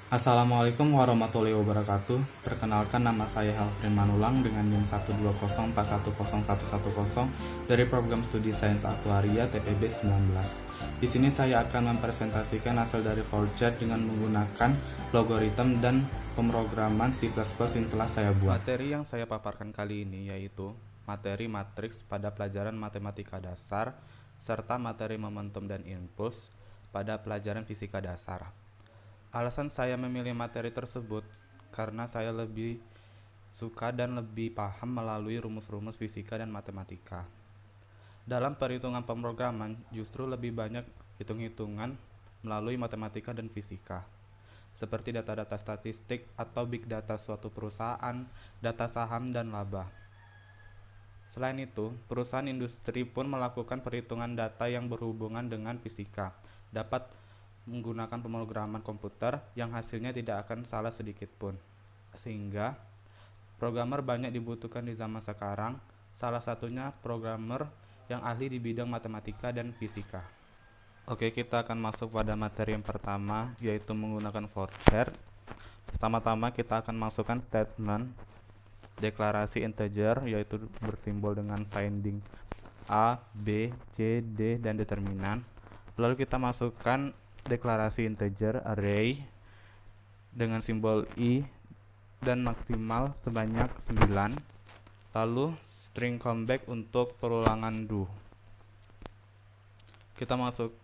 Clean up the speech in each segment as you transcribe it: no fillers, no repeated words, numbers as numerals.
Assalamualaikum warahmatullahi wabarakatuh. Perkenalkan, nama saya Helfrin Manulang dengan NIM 120410110 dari program studi Sains Aktuaria TPB 19. Di sini saya akan mempresentasikan hasil dari Forchat dengan menggunakan logaritma dan pemrograman C++ yang telah saya buat. Materi yang saya paparkan kali ini yaitu materi matriks pada pelajaran matematika dasar serta materi momentum dan impuls pada pelajaran fisika dasar. Alasan saya memilih materi tersebut karena saya lebih suka dan lebih paham melalui rumus-rumus fisika dan matematika. Dalam perhitungan pemrograman, justru lebih banyak hitung-hitungan melalui matematika dan fisika, seperti data-data statistik atau big data suatu perusahaan, data saham, dan laba. Selain itu, perusahaan industri pun melakukan perhitungan data yang berhubungan dengan fisika, dapat menggunakan pemrograman komputer yang hasilnya tidak akan salah sedikit pun. Sehingga, programmer banyak dibutuhkan di zaman sekarang, salah satunya programmer yang ahli di bidang matematika dan fisika. Oke, kita akan masuk pada materi yang pertama, yaitu menggunakan Fortran. Pertama-tama kita akan masukkan statement deklarasi integer, yaitu bersimbol dengan finding A, B, C, D, dan determinan. Lalu kita masukkan deklarasi integer array dengan simbol I dan maksimal sebanyak 9. Lalu string comeback untuk perulangan do. Kita masuk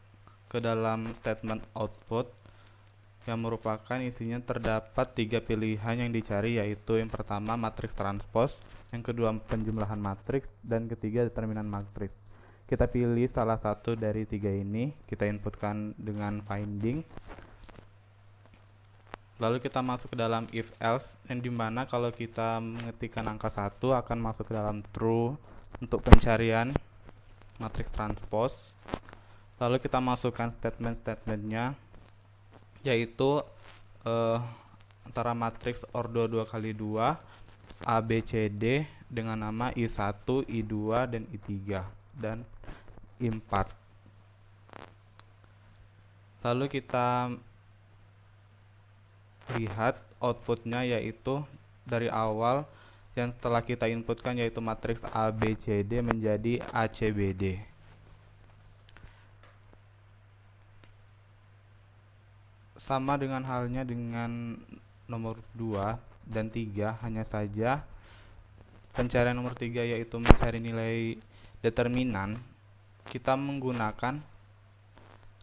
ke dalam statement output yang merupakan isinya terdapat 3 pilihan yang dicari, yaitu yang pertama matriks transpose, yang kedua penjumlahan matriks, dan ketiga determinan matriks. Kita pilih salah satu dari 3 ini, kita inputkan dengan finding. Lalu kita masuk ke dalam if else, yang dimana kalau kita mengetikkan angka 1 akan masuk ke dalam true untuk pencarian matriks transpose. Lalu kita masukkan statement-statementnya, yaitu antara matriks ordo 2x2 A, B, C, D dengan nama I1, I2, dan I3 dan I4. Lalu kita lihat outputnya, yaitu dari awal yang telah kita inputkan yaitu matriks A, B, C, D menjadi A, C, B, D. Sama dengan halnya dengan nomor 2 dan 3, hanya saja pencarian nomor 3 yaitu mencari nilai determinan, kita menggunakan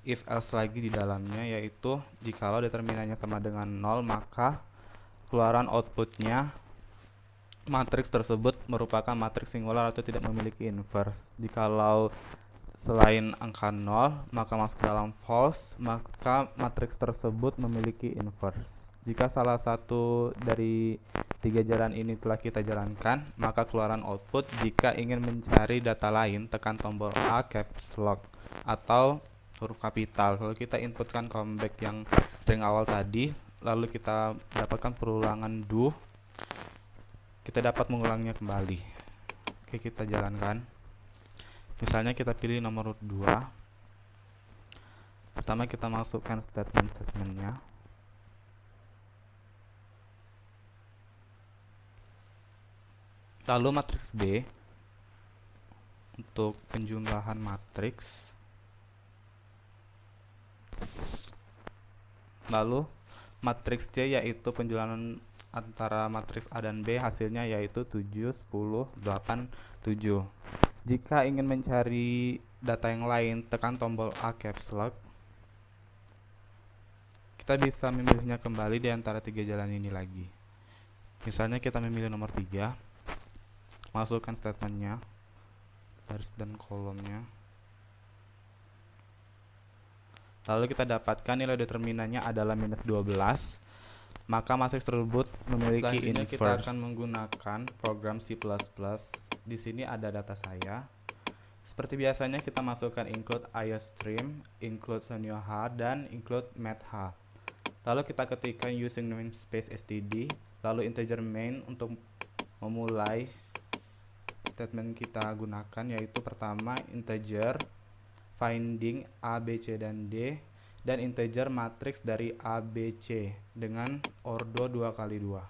if else lagi di dalamnya, yaitu jikalau determinannya sama dengan 0 maka keluaran outputnya matriks tersebut merupakan matriks singular atau tidak memiliki inverse. Jikalau selain angka 0 maka masuk ke dalam false, maka matriks tersebut memiliki inverse. Jika salah satu dari 3 jalan ini telah kita jalankan, maka keluaran output. Jika ingin mencari data lain, tekan tombol A caps lock atau huruf kapital. Lalu kita inputkan comeback yang string awal tadi, lalu kita dapatkan perulangan do. Kita dapat mengulangnya kembali. Oke, kita jalankan. Misalnya kita pilih nomor 2. Pertama kita masukkan statement-statementnya. Lalu matriks B untuk penjumlahan matriks. Lalu matriks C yaitu penjumlahan antara matriks A dan B, hasilnya yaitu 7, 10, 8, 7. Jika ingin mencari data yang lain, tekan tombol A caps lock. Kita bisa memilihnya kembali di antara 3 jalan ini lagi. Misalnya kita memilih nomor 3, masukkan statementnya, baris dan kolomnya. Lalu kita dapatkan nilai determinannya adalah minus 12, maka matriks tersebut memiliki inverse. Selanjutnya kita akan menggunakan program C++. Di sini ada data saya. Seperti biasanya kita masukkan include iostream, include sonioh, dan include math. Lalu kita ketikkan using namespace std, lalu integer main untuk memulai statement kita gunakan, yaitu pertama integer finding A, B, C, dan D dan integer matriks dari A, B, C dengan ordo 2x2.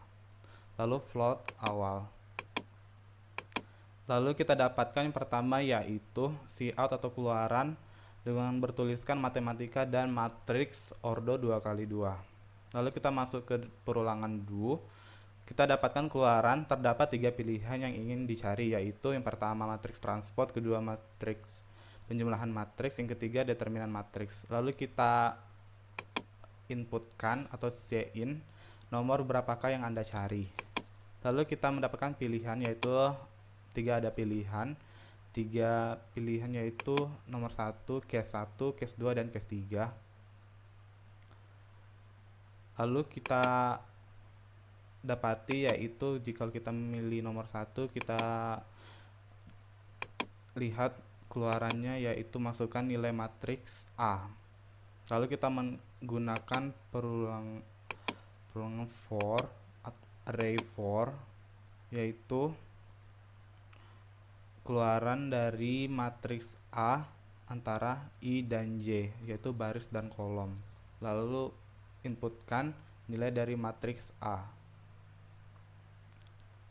Lalu float awal. Lalu kita dapatkan yang pertama yaitu cout atau keluaran dengan bertuliskan matematika dan matriks ordo 2x2. Lalu kita masuk ke perulangan do. Kita dapatkan keluaran terdapat 3 pilihan yang ingin dicari, yaitu yang pertama matriks transport, kedua matriks penjumlahan matriks, yang ketiga determinan matriks. Lalu kita inputkan atau C-in nomor berapakah yang Anda cari. Lalu kita mendapatkan pilihan yaitu ada pilihan yaitu nomor 1, case 1, case 2, dan case 3. Lalu kita dapati yaitu jika kita memilih nomor 1, kita lihat keluarannya yaitu masukkan nilai matriks A. Lalu kita menggunakan perulangan for array for yaitu keluaran dari matriks A antara I dan J, yaitu baris dan kolom. Lalu inputkan nilai dari matriks A.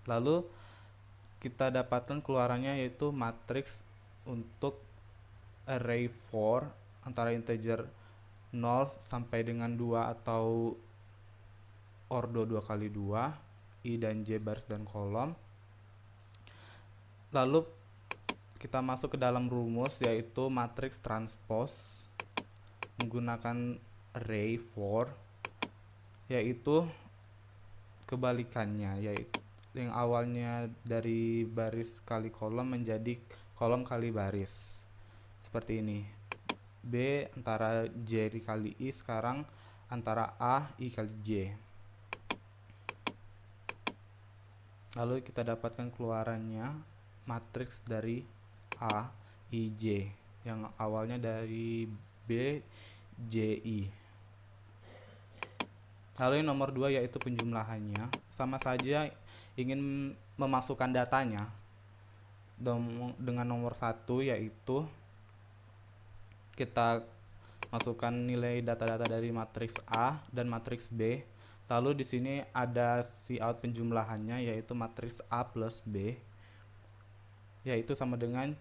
Lalu kita dapatkan keluarannya yaitu matriks untuk array for antara integer 0 sampai dengan 2 atau ordo 2x2, I dan J baris dan kolom. Lalu kita masuk ke dalam rumus yaitu matriks transpose menggunakan array for, yaitu kebalikannya, yaitu yang awalnya dari baris kali kolom menjadi kolom kali baris seperti ini. B antara J dikali I sekarang antara A I kali J. Lalu kita dapatkan keluarannya matriks dari A I J yang awalnya dari B J I. Lalu yang nomor 2 yaitu penjumlahannya, sama saja ingin memasukkan datanya dengan nomor 1 yaitu kita masukkan nilai data-data dari matriks A dan matriks B. Lalu di sini ada cout penjumlahannya yaitu matriks A plus B, yaitu sama dengan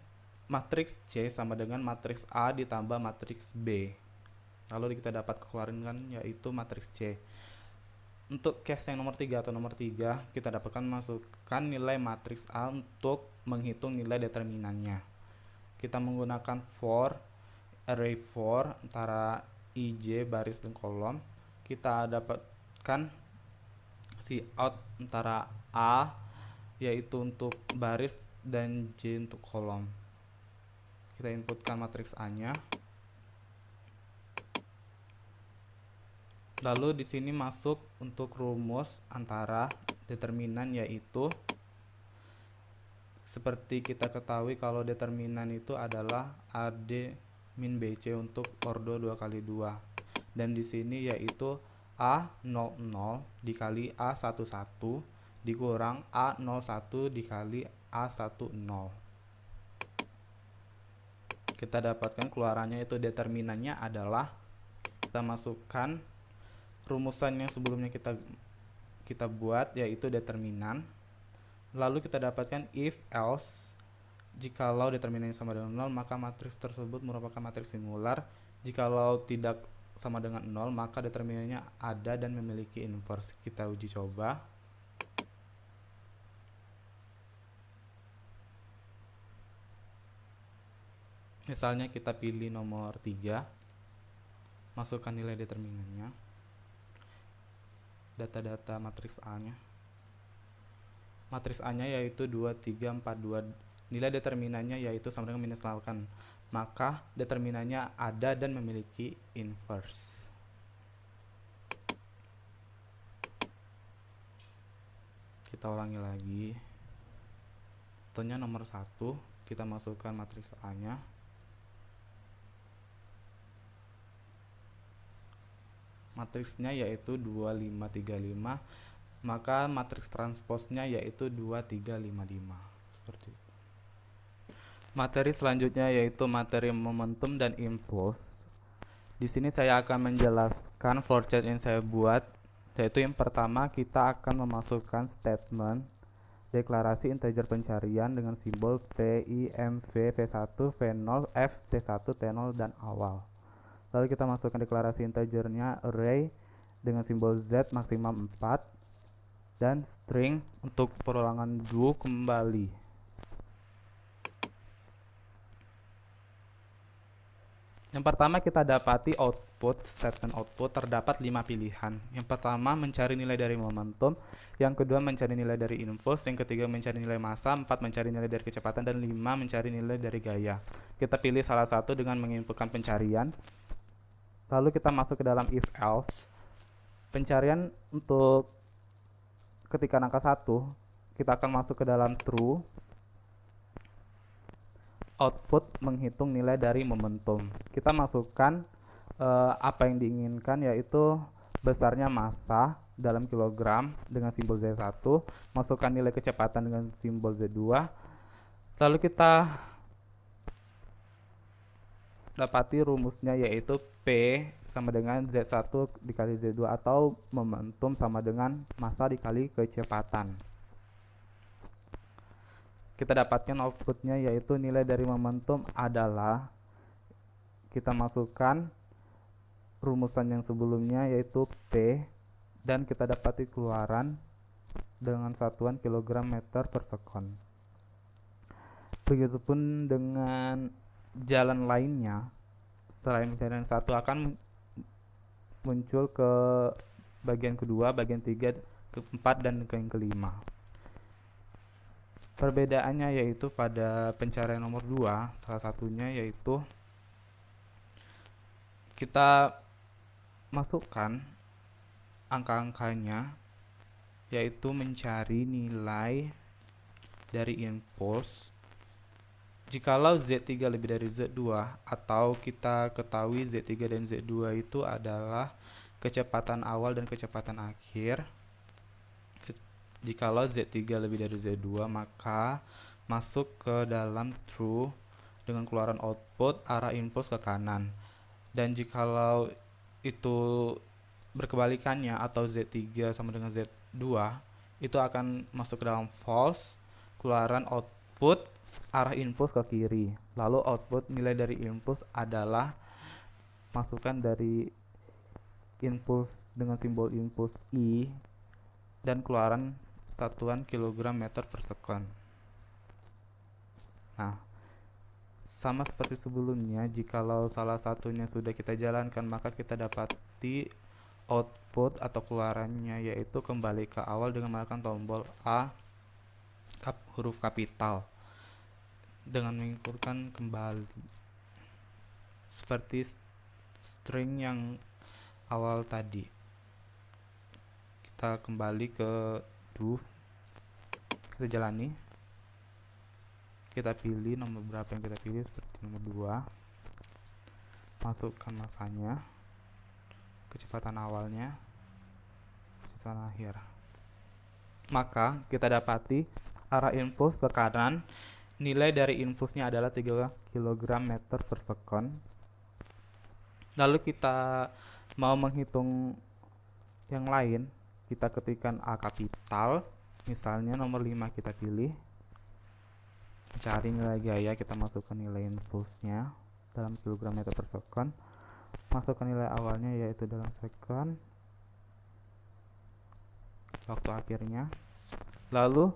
matriks C sama dengan matriks A ditambah matriks B. Lalu kita dapat keluaran yaitu matriks C. Untuk case yang nomor 3 atau nomor 3, kita dapatkan masukkan nilai matriks A untuk menghitung nilai determinannya. Kita menggunakan for array for antara IJ baris dan kolom. Kita dapatkan cout antara A yaitu untuk baris dan J untuk kolom. Kita inputkan matriks A-nya. Lalu di sini masuk untuk rumus antara determinan yaitu seperti kita ketahui kalau determinan itu adalah AD min BC untuk ordo 2x2. Dan di sini yaitu A00 dikali A11 dikurang A01 dikali A10. Kita dapatkan keluarannya itu determinannya adalah kita masukkan rumusan yang sebelumnya kita buat yaitu determinan. Lalu kita dapatkan if else jikalau determinannya sama dengan 0 maka matriks tersebut merupakan matriks singular. Jikalau tidak sama dengan 0 maka determinannya ada dan memiliki inverse. Kita uji coba. Misalnya kita pilih nomor 3, masukkan nilai determinannya, data-data matriks A-nya. Matriks A-nya yaitu 2, 3, 4, 2. Nilai determinannya yaitu sama dengan minus 8. Maka determinannya ada dan memiliki inverse. Kita ulangi lagi. Contohnya nomor 1, kita masukkan matriks A-nya. Matriksnya yaitu 2, 5, 3, 5, maka matriks transposnya yaitu 2, 3, 5, 5. Seperti itu. Materi selanjutnya yaitu materi momentum dan impulse. Di sini saya akan menjelaskan flowchart yang saya buat, yaitu yang pertama kita akan memasukkan statement deklarasi integer pencarian dengan simbol P, I, M, V, V1, V0, F, T1, T0, dan awal. Lalu kita masukkan deklarasi integernya array dengan simbol Z maksimum 4 dan string untuk perulangan do kembali. Yang pertama kita dapati statement output terdapat 5 pilihan. Yang pertama mencari nilai dari momentum, yang kedua mencari nilai dari impulse, yang ketiga mencari nilai massa, 4 mencari nilai dari kecepatan, dan 5 mencari nilai dari gaya. Kita pilih salah satu dengan menginputkan pencarian. Lalu kita masuk ke dalam if else. Pencarian untuk ketika angka 1, kita akan masuk ke dalam true. Output menghitung nilai dari momentum. Kita masukkan apa yang diinginkan, yaitu besarnya massa dalam kilogram dengan simbol Z1, masukkan nilai kecepatan dengan simbol Z2. Lalu kita dapati rumusnya, yaitu P sama dengan Z1 dikali Z2 atau momentum sama dengan massa dikali kecepatan. Kita dapatkan outputnya, yaitu nilai dari momentum adalah, kita masukkan rumusan yang sebelumnya yaitu P, dan kita dapati keluaran dengan satuan kilogram meter per sekon. Begitupun dengan jalan lainnya, selain pencarian 1 akan muncul ke bagian kedua, bagian 3, keempat, dan ke yang kelima. Perbedaannya yaitu pada pencarian nomor 2, salah satunya yaitu kita masukkan angka-angkanya, yaitu mencari nilai dari impulse jikalau Z3 lebih dari Z2, atau kita ketahui Z3 dan Z2 itu adalah kecepatan awal dan kecepatan akhir. Jikalau Z3 lebih dari Z2, maka masuk ke dalam true dengan keluaran output arah impulse ke kanan. Dan jikalau itu berkebalikannya, atau Z3 sama dengan Z2, itu akan masuk ke dalam false, keluaran output arah impulse ke kiri. Lalu output nilai dari impulse adalah masukan dari impulse dengan simbol impulse I dan keluaran satuan kilogram meter per sekon. Nah, sama seperti sebelumnya, jikalau salah satunya sudah kita jalankan, maka kita dapati output atau keluarannya, yaitu kembali ke awal dengan menekan tombol A huruf kapital dengan menginputkan kembali seperti string yang awal tadi. Kita kembali ke do, kita jalani, kita pilih nomor berapa yang kita pilih, seperti nomor 2, masukkan massanya, kecepatan awalnya, kecepatan akhir. Maka kita dapati arah impulse ke kanan, nilai dari impulsnya adalah 3 kg meter per sekon. Lalu kita mau menghitung yang lain, kita ketikkan A kapital, misalnya nomor 5 kita pilih, cari nilai gaya, kita masukkan nilai impulsnya dalam kilogram meter per sekon, masukkan nilai awalnya yaitu dalam sekon, waktu akhirnya. Lalu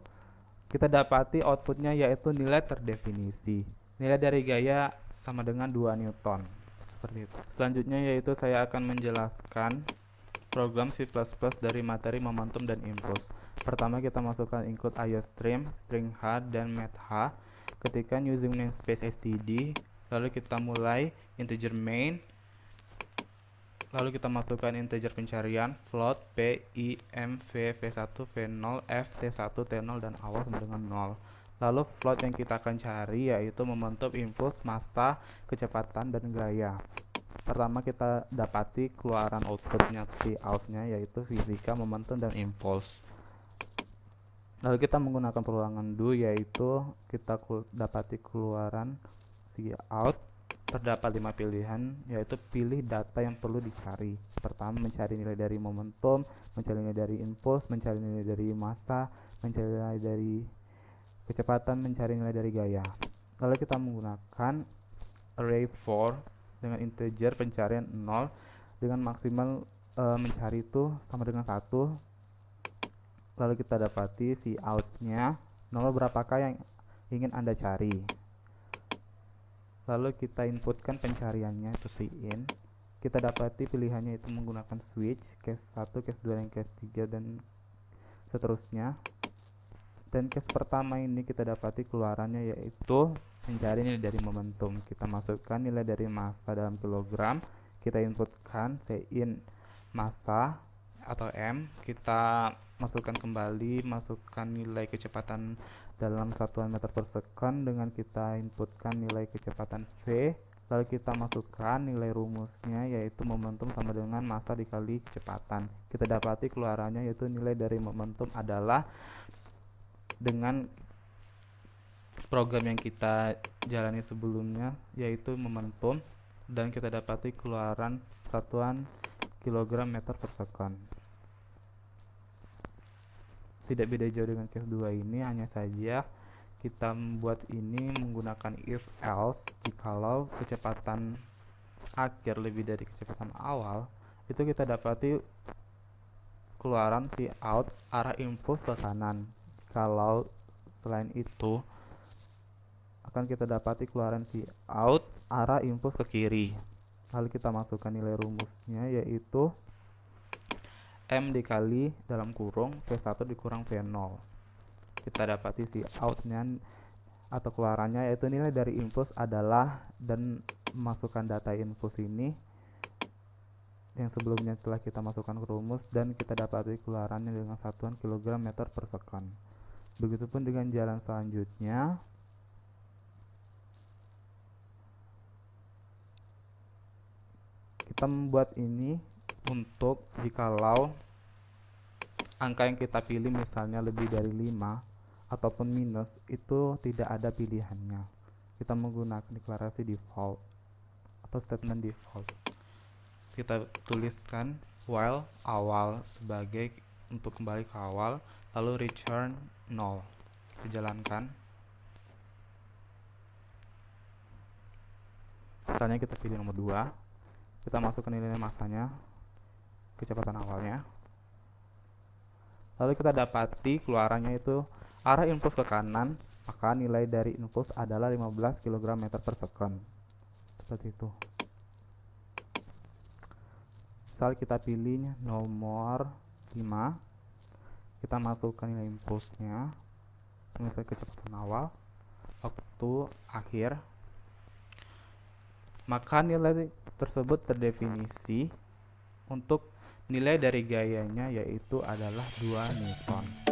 kita dapati outputnya yaitu nilai terdefinisi. Nilai dari gaya sama dengan 2 Newton. Seperti itu. Selanjutnya yaitu saya akan menjelaskan program C++ dari materi momentum dan impulse. Pertama kita masukkan include iostream, string h, dan math h. Ketikkan using namespace std. Lalu kita mulai integer main. Lalu kita masukkan integer pencarian float p, i, m, v, v1, v0, f, t1, t0, dan awal sama dengan 0. Lalu float yang kita akan cari yaitu momentum, impulse, massa, kecepatan, dan gaya. Pertama kita dapati keluaran outputnya, outnya yaitu fisika, momentum, dan impulse. Lalu kita menggunakan perulangan do, yaitu kita dapati keluaran out terdapat 5 pilihan, yaitu pilih data yang perlu dicari. Pertama, mencari nilai dari momentum, mencari nilai dari impuls, mencari nilai dari massa, mencari nilai dari kecepatan, mencari nilai dari gaya. Lalu kita menggunakan array for dengan integer pencarian 0 dengan maksimal mencari itu sama dengan 1. Lalu kita dapati si outnya nomor berapakah yang ingin Anda cari. Lalu kita inputkan pencariannya itu si in. Kita dapati pilihannya itu menggunakan switch, case 1, case 2, dan case 3, dan seterusnya. Dan case pertama ini kita dapati keluarannya yaitu mencari nilai dari momentum. Kita masukkan nilai dari massa dalam kilogram, kita inputkan in massa atau M, kita masukkan kembali, masukkan nilai kecepatan dalam satuan meter per second dengan kita inputkan nilai kecepatan V, lalu kita masukkan nilai rumusnya yaitu momentum sama dengan massa dikali kecepatan. Kita dapati keluarannya yaitu nilai dari momentum adalah dengan program yang kita jalani sebelumnya yaitu momentum, dan kita dapati keluaran satuan kilogram meter per second. Tidak beda jauh dengan case 2 ini, hanya saja kita membuat ini menggunakan if else. Jikalau kecepatan akhir lebih dari kecepatan awal, itu kita dapati keluaran si out arah impuls ke kanan. Kalau selain itu akan kita dapati keluaran si out arah impuls ke kiri. Lalu kita masukkan nilai rumusnya yaitu M dikali dalam kurung V1 dikurang V0. Kita dapati si outnya atau keluarannya yaitu nilai dari impuls adalah, dan masukkan data impuls ini yang sebelumnya telah kita masukkan ke rumus, dan kita dapati keluarannya dengan satuan kilogram meter per second. Begitupun dengan jalan selanjutnya. Kita membuat ini untuk jikalau angka yang kita pilih misalnya lebih dari 5 ataupun minus, itu tidak ada pilihannya. Kita menggunakan deklarasi default atau statement default. Kita tuliskan while awal sebagai untuk kembali ke awal, lalu return 0. Kita jalankan. Misalnya kita pilih nomor 2. Kita masukkan nilai massanya, kecepatan awalnya. Lalu kita dapati keluarannya itu arah impuls ke kanan, maka nilai dari impuls adalah 15 kg meter per second. Seperti itu. Misal kita pilih nomor 5, kita masukkan nilai impulsnya, misalnya kecepatan awal, waktu akhir, maka nilai tersebut terdefinisi untuk nilai dari gayanya yaitu adalah 2 Newton.